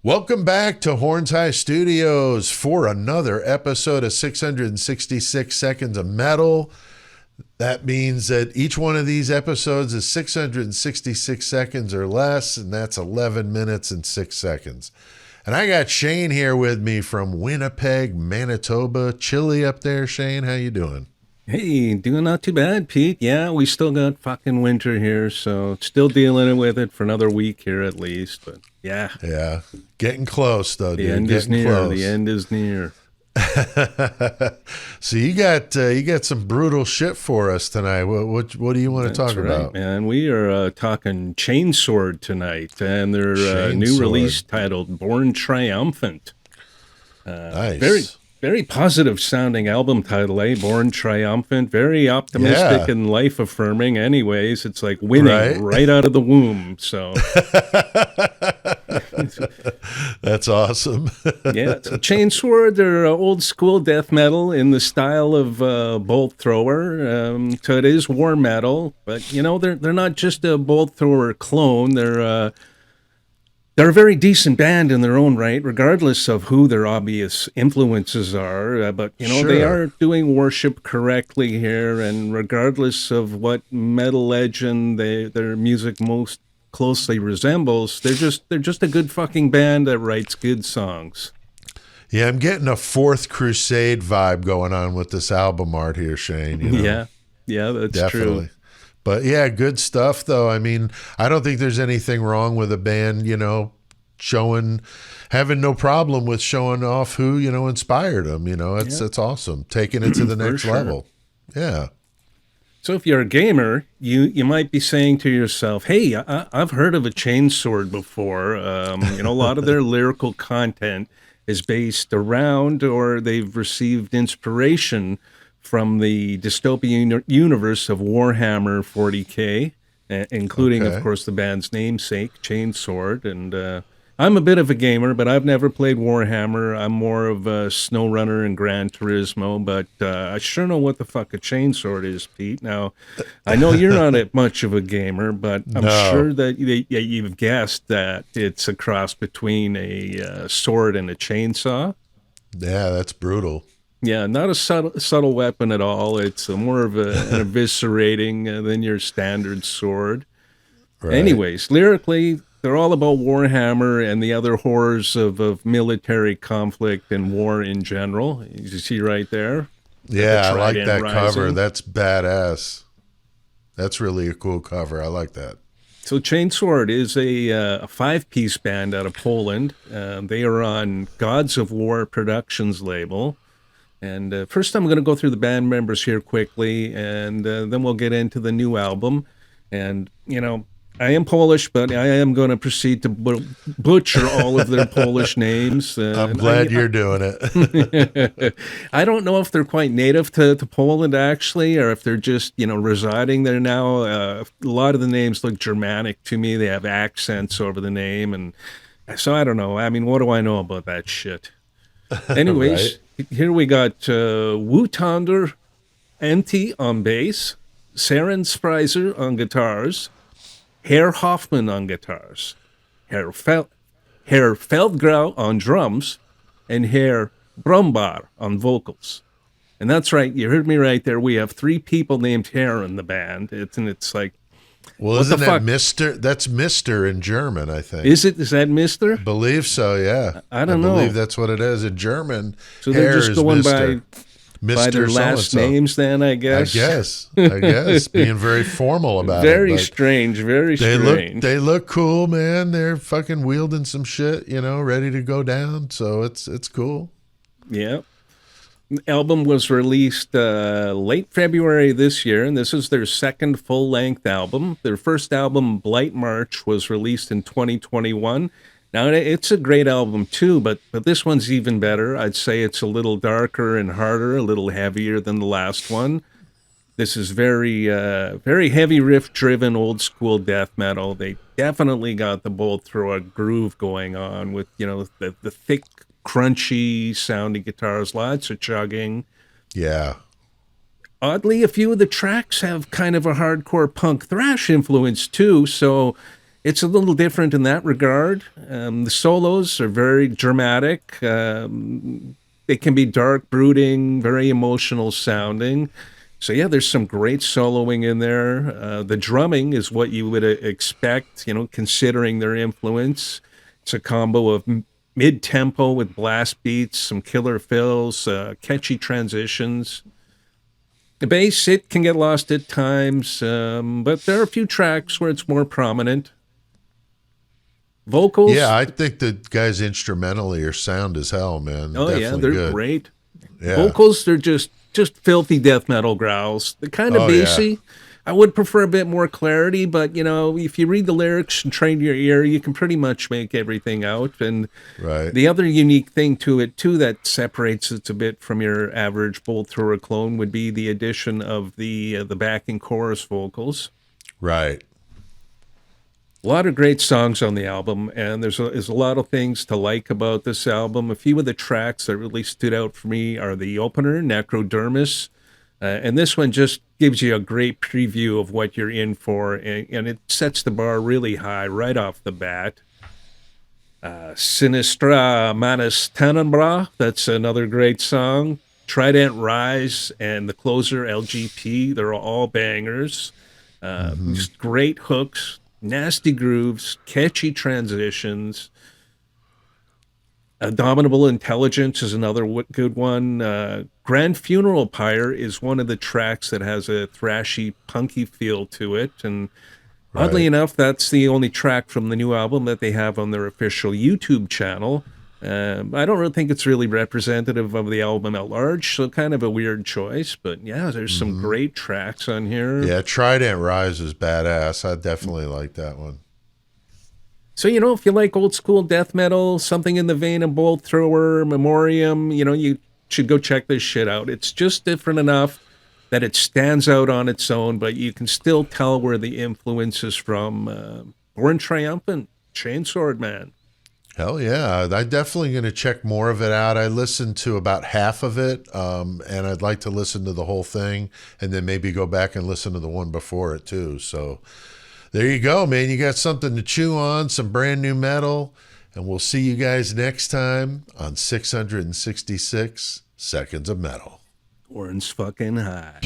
Welcome back to Horns High Studios for another episode of 666 Seconds of Metal. That means that each one of these episodes is 666 seconds or less, and that's 11 minutes and 6 seconds. And I got Shane here with me from Winnipeg, Manitoba. Chilly up there, Shane. How you doing? Hey, doing not too bad, Pete. Yeah, we still got fucking winter here, so still dealing with it for another week here at least. But yeah. Yeah. Getting close, though, dude. The end is near. Close. The end is near. So you got some brutal shit for us tonight. What do you want to talk about? Man, we are talking Chainsword tonight, and their new release titled "Born Triumphant." Nice. Very positive sounding album title, eh? Born Triumphant. Very optimistic and life affirming. Anyways, it's like winning right out of the womb. So that's awesome. Yeah, so Chainsword, they're old school death metal in the style of Bolt Thrower. So it is war metal, but you know they're not just a Bolt Thrower clone. They're a very decent band in their own right, regardless of who their obvious influences are. But, you know, They are doing worship correctly here, and regardless of what metal legend their music most closely resembles, they're just a good fucking band that writes good songs. Yeah, I'm getting a Fourth Crusade vibe going on with this album art here, Shane. You know? Yeah, that's definitely true. But yeah, good stuff, though. I mean, I don't think there's anything wrong with a band, you know, having no problem with showing off who, you know, inspired them. You know, it's awesome. Taking it to the next level. Yeah. So if you're a gamer, you might be saying to yourself, hey, I've heard of a Chainsword before. You know, a lot of their lyrical content is based around, or they've received inspiration from the dystopian universe of Warhammer 40K, including, of course, the band's namesake, Chainsword. And I'm a bit of a gamer, but I've never played Warhammer. I'm more of a SnowRunner and Gran Turismo, but I sure know what the fuck a Chainsword is, Pete. Now, I know you're not much of a gamer, but I'm sure that you've guessed that it's a cross between a sword and a chainsaw. Yeah, that's brutal. Yeah, not a subtle weapon at all. It's more of an eviscerating than your standard sword. Right. Anyways, lyrically, they're all about Warhammer and the other horrors of military conflict and war in general. You see right there? Yeah, I like that cover. That's badass. That's really a cool cover. I like that. So Chainsword is a five-piece band out of Poland. They are on Gods of War Productions label. And first I'm going to go through the band members here quickly, and then we'll get into the new album. And, you know, I am Polish, but I am going to proceed to butcher all of their Polish names. I'm glad you're doing it. I don't know if they're quite native to Poland, actually, or if they're just, you know, residing there now. A lot of the names look Germanic to me. They have accents over the name. And so I don't know. I mean, what do I know about that shit? Anyways, Here we got Wutander Enti on bass, Saren Spreiser on guitars, Herr Hoffman on guitars, Herr Feldgrau on drums, and Herr Brumbar on vocals. And that's right, you heard me right there. We have three people named Herr in the band. It's like, well, isn't that Mister? That's Mister in German, I think. Is that Mister? I believe so, yeah. I don't know. I believe that's what it is in German. So they're just going by their last names then, I guess? I guess. Being very formal about it. Very strange. They look cool, man. They're fucking wielding some shit, you know, ready to go down. So it's cool. Yeah. The album was released late February this year, and this is their second full-length album. Their first album, Blight March, was released in 2021. Now, it's a great album, too, but this one's even better. I'd say it's a little darker and harder, a little heavier than the last one. This is very heavy riff-driven, old-school death metal. They definitely got the Bolt Thrower groove going on with, you know, the thick, crunchy sounding guitars, lots of chugging. Yeah. Oddly, a few of the tracks have kind of a hardcore punk thrash influence too, so It's a little different in that regard. The solos are very dramatic. They can be dark, brooding, very emotional sounding. So yeah, there's some great soloing in there. The drumming is what you would expect, considering their influence. It's a combo of mid-tempo with blast beats, some killer fills, catchy transitions. The bass, it can get lost at times, but there are a few tracks where it's more prominent. Vocals? Yeah, I think the guys instrumentally are sound as hell, man. Oh, Definitely yeah, they're good. great. Yeah. Vocals, they're just filthy death metal growls. They're kind of bassy. Yeah. I would prefer a bit more clarity, but, if you read the lyrics and train your ear, you can pretty much make everything out. And Right. the other unique thing to it, too, that separates it a bit from your average bolt thrower clone would be the addition of the backing chorus vocals. Right. A lot of great songs on the album, and there's a lot of things to like about this album. A few of the tracks that really stood out for me are the opener, Necrodermis, and this one just gives you a great preview of what you're in for, and it sets the bar really high right off the bat. Sinistra Manus Tenebra, that's another great song. Trident Rise and the closer LGP, they're all bangers. Just great hooks. Nasty grooves, catchy transitions. Abominable Intelligence is another good one. Grand Funeral Pyre is one of the tracks that has a thrashy, punky feel to it. And oddly enough, that's the only track from the new album that they have on their official YouTube channel. I don't really think it's really representative of the album at large, so kind of a weird choice. But yeah, there's some great tracks on here. Yeah, Trident Rise is badass. I definitely like that one. So, if you like old school death metal, something in the vein of Bolt Thrower, Memoriam, you should go check this shit out. It's just different enough that it stands out on its own, but you can still tell where the influence is from. Born Triumphant, Chainsword, man. Hell yeah. I'm definitely going to check more of it out. I listened to about half of it, and I'd like to listen to the whole thing and then maybe go back and listen to the one before it too. So there you go, man. You got something to chew on, some brand new metal, and we'll see you guys next time on 666 Seconds of Metal. Horns fucking high.